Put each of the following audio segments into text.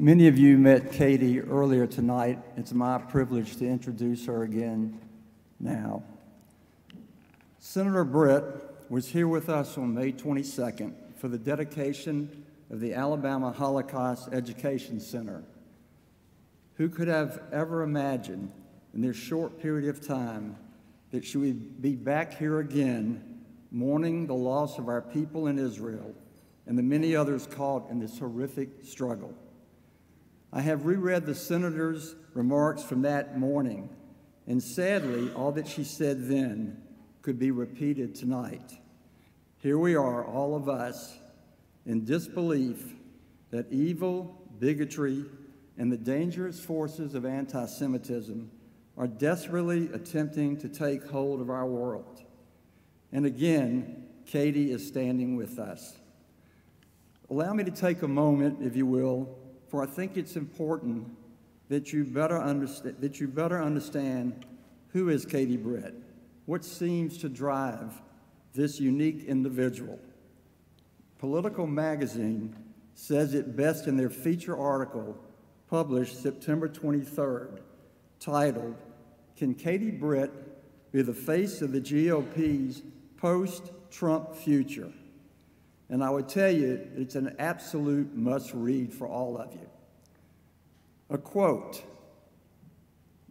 Many of you met Katie earlier tonight. It's my privilege to introduce her again now. Senator Britt was here with us on May 22nd for the dedication of the Alabama Holocaust Education Center. Who could have ever imagined in this short period of time that she would be back here again mourning the loss of our people in Israel and the many others caught in this horrific struggle? I have reread the senator's remarks from that morning, and sadly, all that she said then could be repeated tonight. Here we are, all of us, in disbelief that evil, bigotry, and the dangerous forces of anti-Semitism are desperately attempting to take hold of our world. And again, Katie is standing with us. Allow me to take a moment, if you will, for I think it's important that you better understand who is Katie Britt, what seems to drive this unique individual. Political Magazine says it best in their feature article published September 23rd, titled, "Can Katie Britt be the face of the GOP's post-Trump future?" And I would tell you, it's an absolute must-read for all of you. A quote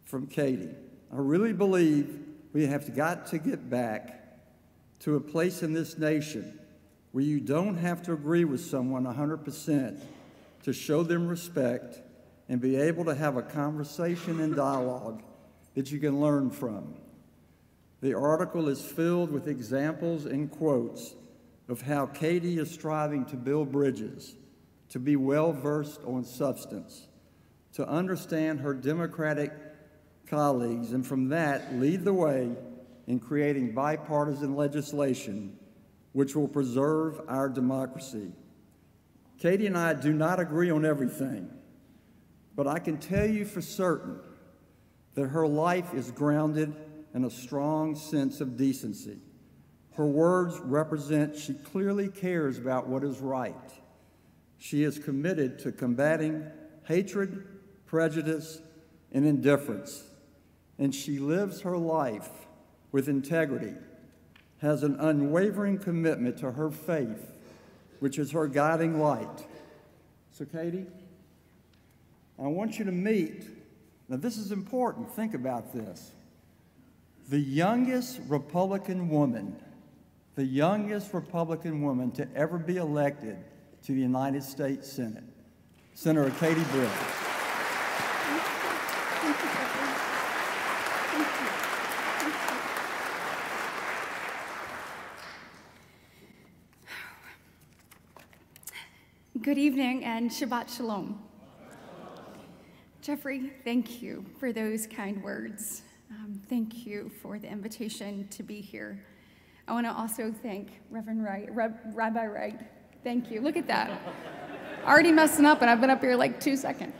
from Katie: "I really believe we have got to get back to a place in this nation where you don't have to agree with someone 100% to show them respect and be able to have a conversation and dialogue that you can learn from." The article is filled with examples and quotes of how Katie is striving to build bridges, to be well-versed on substance, to understand her Democratic colleagues, and from that lead the way in creating bipartisan legislation which will preserve our democracy. Katie and I do not agree on everything, but I can tell you for certain that her life is grounded in a strong sense of decency. Her words represent she clearly cares about what is right. She is committed to combating hatred, prejudice, and indifference, and she lives her life with integrity, has an unwavering commitment to her faith, which is her guiding light. So, Katie, I want you to meet, now this is important, think about this, the youngest Republican woman to ever be elected to the United States Senate, Senator Katie Britt. Good evening and Shabbat Shalom. Jeffrey, thank you for those kind words. Thank you for the invitation to be here. I want to also thank Reverend Wright, Rabbi Wright. Thank you. Look at that. Already messing up, and I've been up here like 2 seconds.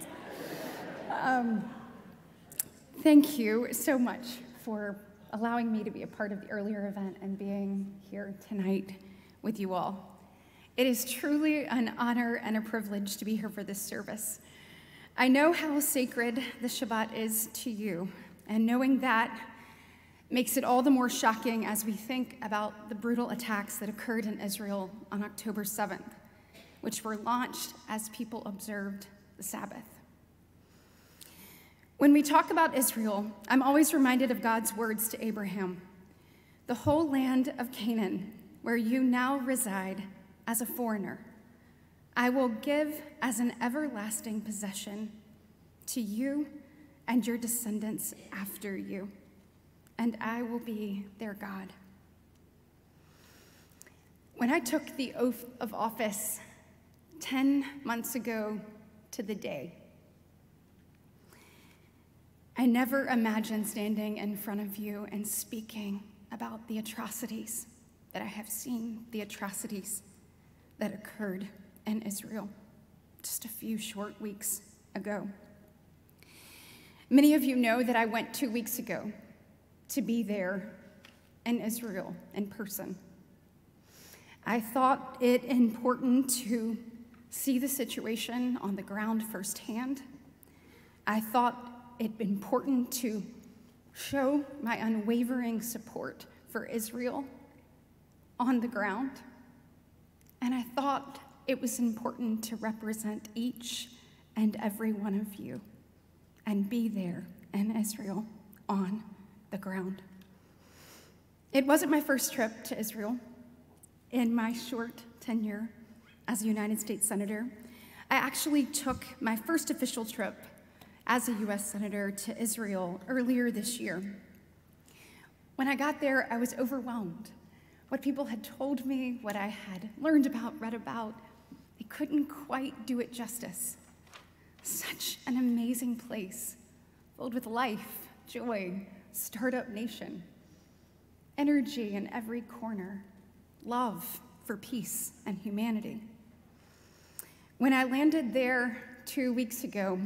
Thank you so much for allowing me to be a part of the earlier event and being here tonight with you all. It is truly an honor and a privilege to be here for this service. I know how sacred the Shabbat is to you, and knowing that makes it all the more shocking as we think about the brutal attacks that occurred in Israel on October 7th, which were launched as people observed the Sabbath. When we talk about Israel, I'm always reminded of God's words to Abraham: "The whole land of Canaan, where you now reside as a foreigner, I will give as an everlasting possession to you and your descendants after you, and I will be their God." When I took the oath of office 10 months ago to the day, I never imagined standing in front of you and speaking about the atrocities that I have seen, the atrocities that occurred in Israel just a few short weeks ago. Many of you know that I went 2 weeks ago to be there in Israel in person. I thought it important to see the situation on the ground firsthand, I thought it important to show my unwavering support for Israel on the ground. And I thought it was important to represent each and every one of you and be there in Israel on the ground. It wasn't my first trip to Israel. In my short tenure as a United States Senator, I actually took my first official trip as a U.S. Senator to Israel earlier this year. When I got there, I was overwhelmed. What people had told me, what I had learned about, read about, they couldn't quite do it justice. Such an amazing place, filled with life, joy, startup nation, energy in every corner, love for peace and humanity. When I landed there 2 weeks ago,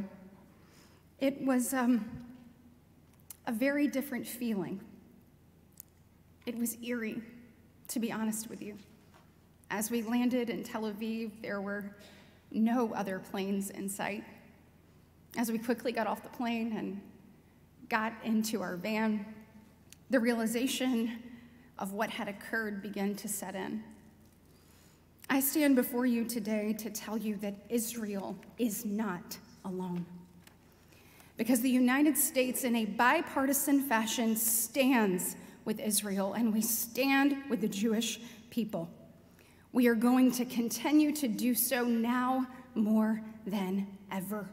it was a very different feeling. It was eerie, to be honest with you. As we landed in Tel Aviv, there were no other planes in sight. As we quickly got off the plane and got into our van, the realization of what had occurred began to set in. I stand before you today to tell you that Israel is not alone. Because the United States, in a bipartisan fashion, stands with Israel, and we stand with the Jewish people. We are going to continue to do so now more than ever.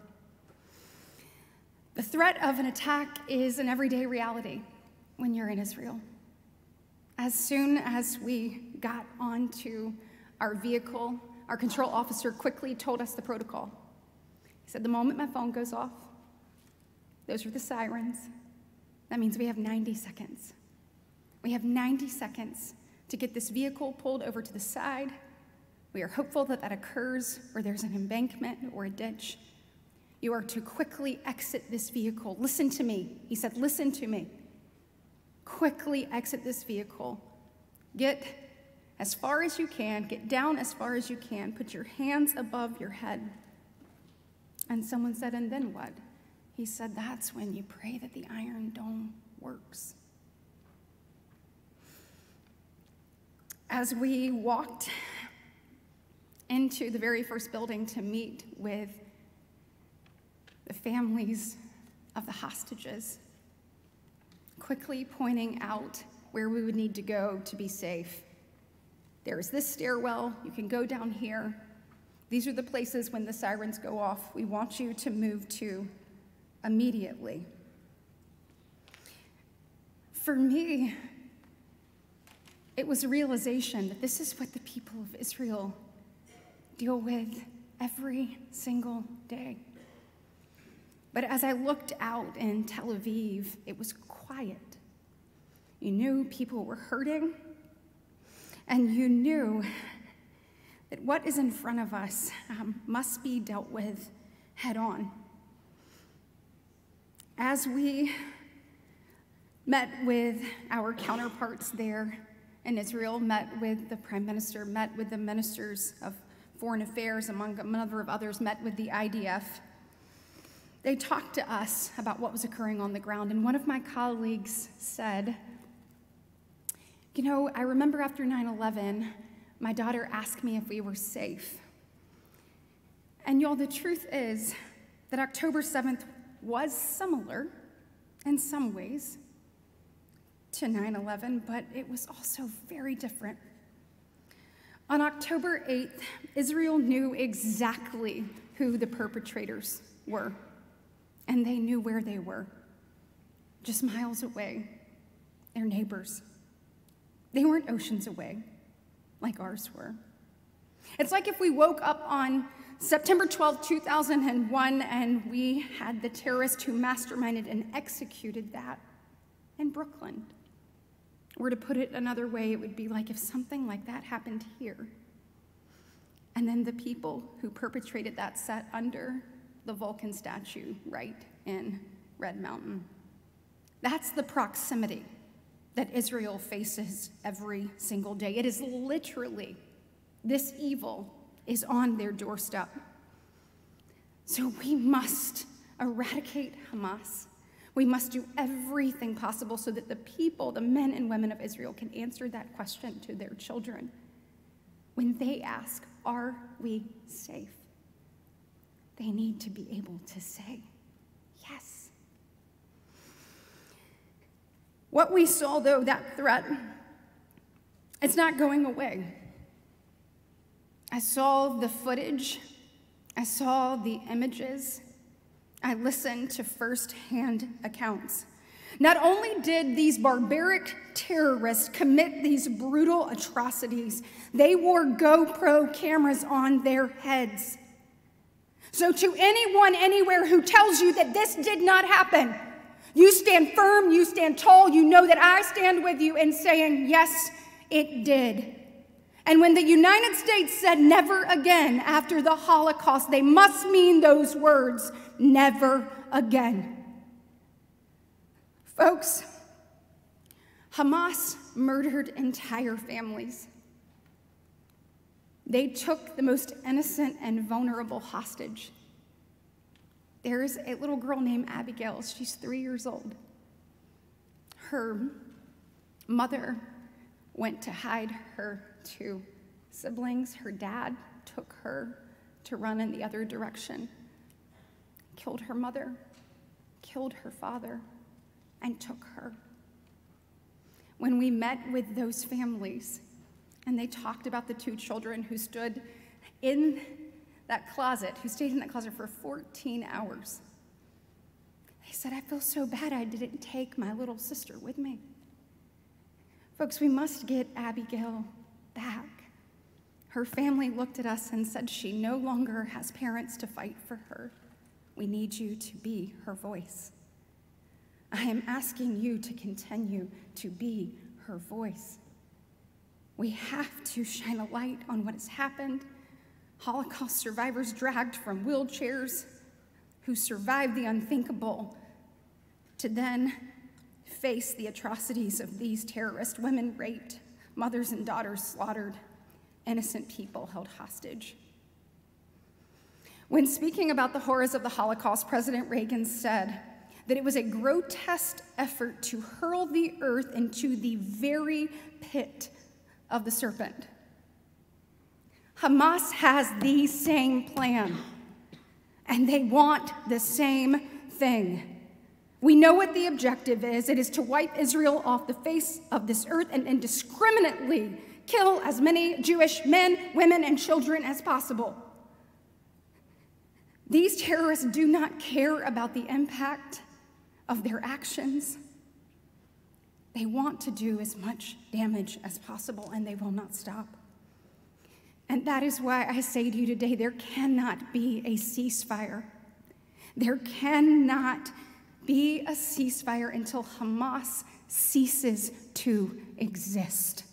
The threat of an attack is an everyday reality when you're in Israel. As soon as we got onto our vehicle, our control officer quickly told us the protocol. He said, the moment my phone goes off, those are the sirens. That means we have 90 seconds. We have 90 seconds to get this vehicle pulled over to the side. We are hopeful that that occurs where there's an embankment or a ditch. You are to quickly exit this vehicle. Listen to me. He said, listen to me. Quickly exit this vehicle. Get as far as you can, get down as far as you can, put your hands above your head. And someone said, and then what? He said, that's when you pray that the Iron Dome works. As we walked into the very first building to meet with the families of the hostages, quickly pointing out where we would need to go to be safe. There's this stairwell, you can go down here. These are the places when the sirens go off, we want you to move to immediately. For me, it was a realization that this is what the people of Israel deal with every single day. But as I looked out in Tel Aviv, it was quiet. You knew people were hurting, and you knew that what is in front of us must be dealt with head on. As we met with our counterparts there in Israel, met with the Prime Minister, met with the ministers of Foreign Affairs, among a number of others, met with the IDF, they talked to us about what was occurring on the ground, and one of my colleagues said, you know, I remember after 9/11, my daughter asked me if we were safe. And y'all, the truth is that October 7th was similar in some ways to 9/11, but it was also very different. On October 8th, Israel knew exactly who the perpetrators were, and they knew where they were, just miles away, their neighbors. They weren't oceans away like ours were. It's like if we woke up on September 12, 2001, and we had the terrorist who masterminded and executed that in Brooklyn. Or to put it another way, it would be like if something like that happened here, and then the people who perpetrated that sat under the Vulcan statue right in Red Mountain. That's the proximity that Israel faces every single day. It is literally this evil is on their doorstep. So we must eradicate Hamas. We must do everything possible so that the people, the men and women of Israel, can answer that question to their children when they ask, are we safe? They need to be able to say yes. What we saw, though, that threat, it's not going away. I saw the footage. I saw the images. I listened to first-hand accounts. Not only did these barbaric terrorists commit these brutal atrocities, they wore GoPro cameras on their heads. So to anyone anywhere who tells you that this did not happen, you stand firm, you stand tall, you know that I stand with you in saying, yes, it did. And when the United States said never again after the Holocaust, they must mean those words, never again. Folks, Hamas murdered entire families. They took the most innocent and vulnerable hostage. There's a little girl named Abigail. She's 3 years old. Her mother went to hide her 2 siblings. Her dad took her to run in the other direction, killed her mother, killed her father, and took her. When we met with those families, and they talked about the 2 children who stood in that closet, who stayed in that closet for 14 hours, they said, I feel so bad I didn't take my little sister with me. Folks, we must get Abigail back. Her family looked at us and said she no longer has parents to fight for her. We need you to be her voice. I am asking you to continue to be her voice. We have to shine a light on what has happened. Holocaust survivors dragged from wheelchairs who survived the unthinkable to then face the atrocities of these terrorists, women raped, mothers and daughters slaughtered, innocent people held hostage. When speaking about the horrors of the Holocaust, President Reagan said that it was a grotesque effort to hurl the earth into the very pit of the serpent. Hamas has the same plan, and they want the same thing. We know what the objective is. It is to wipe Israel off the face of this earth and indiscriminately kill as many Jewish men, women, and children as possible. These terrorists do not care about the impact of their actions. They want to do as much damage as possible, and they will not stop. And that is why I say to you today, there cannot be a ceasefire. There cannot be a ceasefire until Hamas ceases to exist.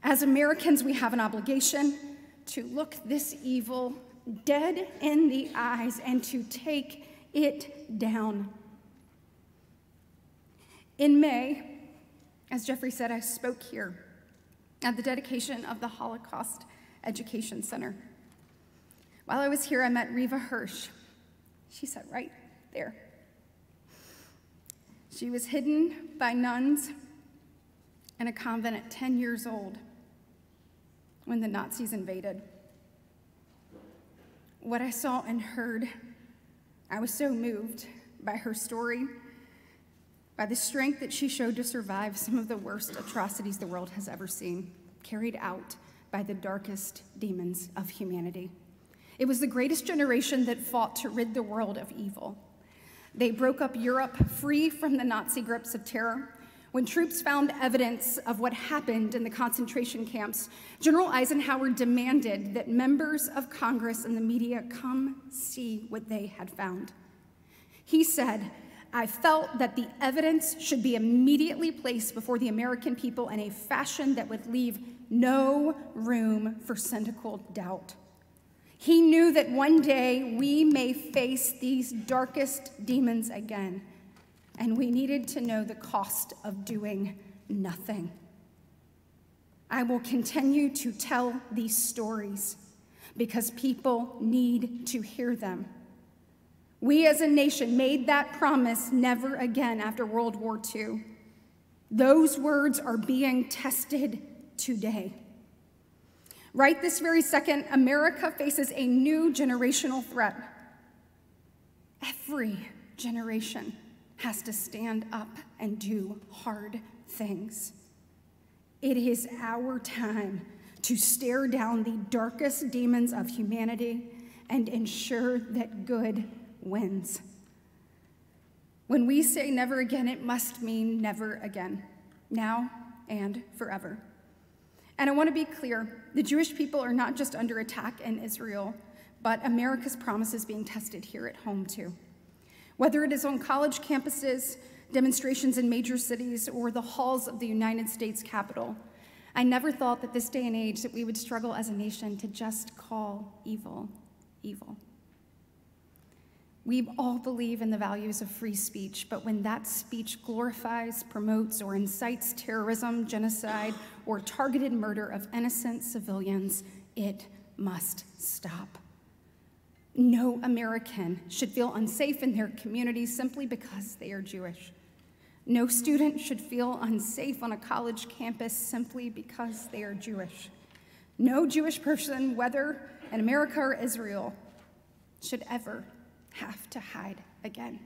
As Americans, we have an obligation to look this evil dead in the eyes and to take it down. In May, as Jeffrey said, I spoke here at the dedication of the Holocaust Education Center. While I was here, I met Reva Hirsch. She sat right there. She was hidden by nuns in a convent at 10 years old when the Nazis invaded. What I saw and heard, I was so moved by her story, by the strength that she showed to survive some of the worst atrocities the world has ever seen, carried out by the darkest demons of humanity. It was the greatest generation that fought to rid the world of evil. They broke up Europe free from the Nazi grips of terror. When troops found evidence of what happened in the concentration camps, General Eisenhower demanded that members of Congress and the media come see what they had found. He said, I felt that the evidence should be immediately placed before the American people in a fashion that would leave no room for cynical doubt. He knew that one day we may face these darkest demons again, and we needed to know the cost of doing nothing. I will continue to tell these stories because people need to hear them. We as a nation made that promise never again after World War II. Those words are being tested today. Right this very second, America faces a new generational threat. Every generation has to stand up and do hard things. It is our time to stare down the darkest demons of humanity and ensure that good wins. When we say never again, it must mean never again, now and forever. And I want to be clear, the Jewish people are not just under attack in Israel, but America's promise is being tested here at home too. Whether it is on college campuses, demonstrations in major cities, or the halls of the United States Capitol, I never thought that this day and age that we would struggle as a nation to just call evil, evil. We all believe in the values of free speech, but when that speech glorifies, promotes, or incites terrorism, genocide, or targeted murder of innocent civilians, it must stop. No American should feel unsafe in their community simply because they are Jewish. No student should feel unsafe on a college campus simply because they are Jewish. No Jewish person, whether in America or Israel, should ever have to hide again.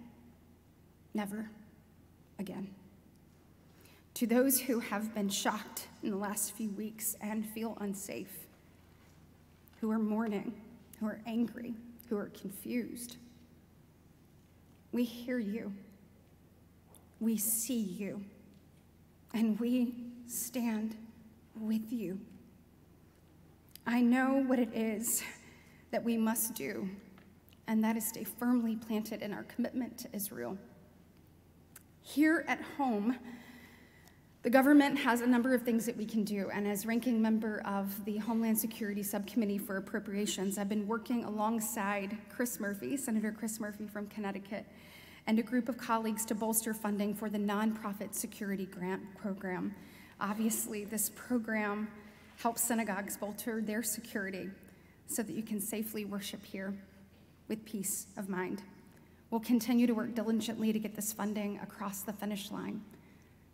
Never again. To those who have been shocked in the last few weeks and feel unsafe, who are mourning, who are angry, who are confused, we hear you. We see you, and we stand with you. I know what it is that we must do, and that is stay firmly planted in our commitment to Israel. Here at home, the government has a number of things that we can do, and as ranking member of the Homeland Security Subcommittee for Appropriations, I've been working alongside Chris Murphy, Senator Chris Murphy from Connecticut, and a group of colleagues to bolster funding for the Nonprofit Security Grant Program. Obviously, this program helps synagogues bolster their security so that you can safely worship here with peace of mind. We'll continue to work diligently to get this funding across the finish line.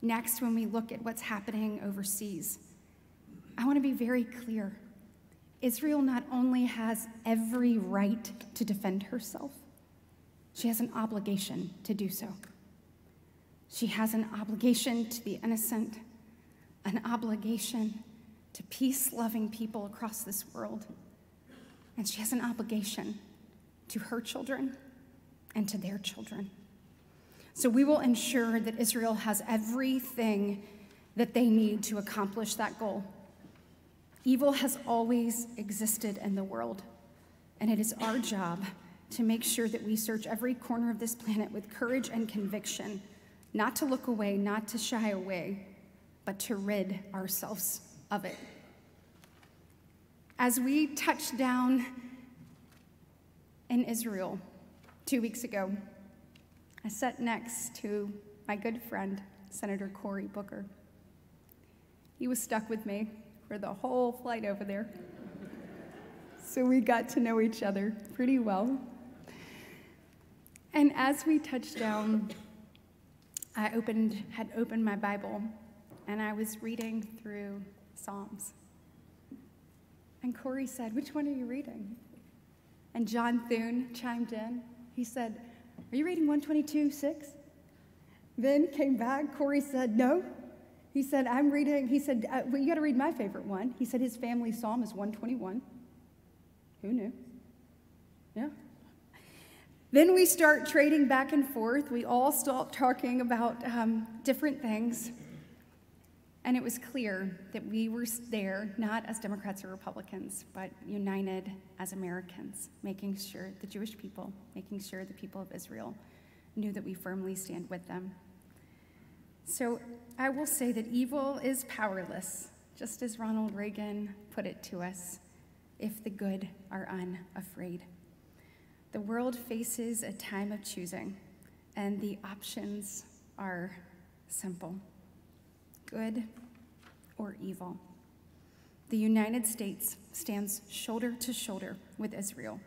Next, when we look at what's happening overseas, I want to be very clear. Israel not only has every right to defend herself, she has an obligation to do so. She has an obligation to the innocent, an obligation to peace-loving people across this world, and she has an obligation to her children and to their children. So we will ensure that Israel has everything that they need to accomplish that goal. Evil has always existed in the world, and it is our job to make sure that we search every corner of this planet with courage and conviction, not to look away, not to shy away, but to rid ourselves of it. As we touched down in Israel 2 weeks ago, I sat next to my good friend, Senator Cory Booker. He was stuck with me for the whole flight over there. So we got to know each other pretty well. And as we touched down, I had opened my Bible, and I was reading through Psalms. And Cory said, "Which one are you reading?" And John Thune chimed in. He said, "Are you reading 122:6? Then came back, Cory said, "No." He said, "I'm reading," he said, "Well, you got to read my favorite one." He said his family psalm is 121. Who knew? Yeah. Then we start trading back and forth. We all start talking about different things. And it was clear that we were there not as Democrats or Republicans, but united as Americans, making sure the Jewish people, making sure the people of Israel knew that we firmly stand with them. So I will say that evil is powerless, just as Ronald Reagan put it to us, if the good are unafraid. The world faces a time of choosing, and the options are simple: good or evil. The United States stands shoulder to shoulder with Israel.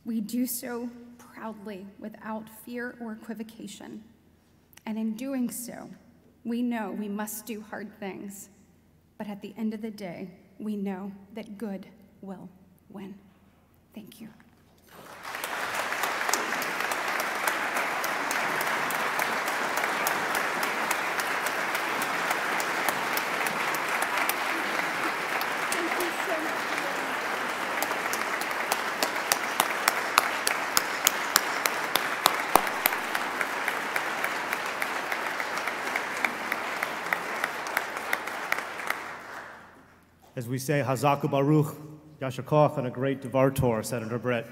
We do so proudly, without fear or equivocation. And in doing so, we know we must do hard things. But at the end of the day, we know that good will win. Thank you. As we say, Hazaku Baruch, Yashar Koach, and a great Devar Torah, Senator Britt.